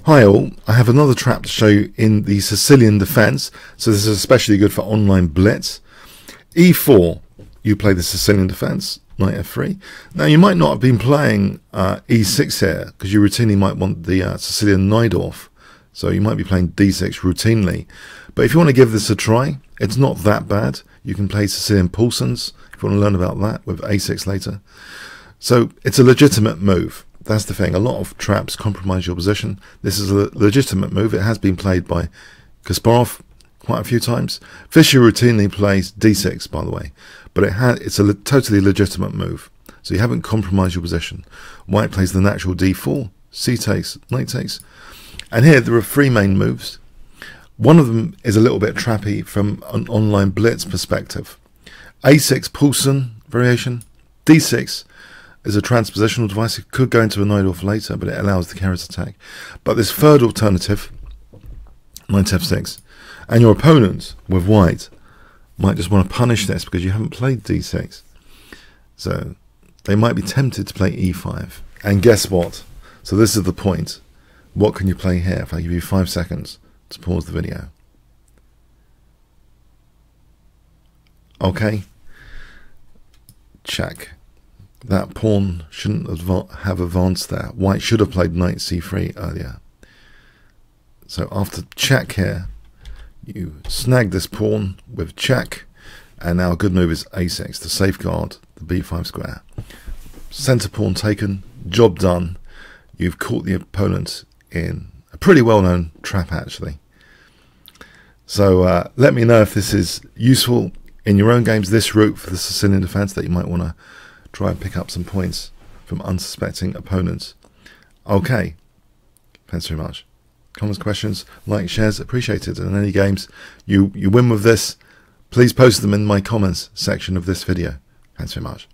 Hi all, I have another trap to show you in the Sicilian Defence, so this is especially good for online blitz. E4, you play the Sicilian Defence, knight f3. Now you might not have been playing e6 here, because you routinely might want the Sicilian Najdorf, so you might be playing d6 routinely. But if you want to give this a try, it's not that bad. You can play Sicilian Pulsons, if you want to learn about that, with a6 later. So it's a legitimate move. That's the thing. A lot of traps compromise your position. This is a legitimate move. It has been played by Kasparov quite a few times. Fischer routinely plays d6, by the way, but it's a totally legitimate move. So you haven't compromised your position. White plays the natural d4, c takes, knight takes, and here there are three main moves. One of them is a little bit trappy from an online blitz perspective. a6 Poulsen variation, d6 is a transpositional device. It could go into a Najdorf later, but it allows the carrot attack. But this third alternative, knight f6, and your opponent with white might just want to punish this because you haven't played d6. So they might be tempted to play e5. And guess what? So this is the point. What can you play here? If I give you 5 seconds to pause the video. Okay. Check. That pawn shouldn't have advanced there. White should have played knight c3 earlier. So after check here, you snag this pawn with check, and now a good move is a6 to safeguard the b5 square. Center pawn taken, job done. You've caught the opponent in a pretty well-known trap, actually. So let me know if this is useful in your own games, this route for the Sicilian Defence, that you might want to try and pick up some points from unsuspecting opponents. Okay, thanks very much. Comments, questions, likes, shares, appreciated. And in any games you win with this, please post them in my comments section of this video. Thanks very much.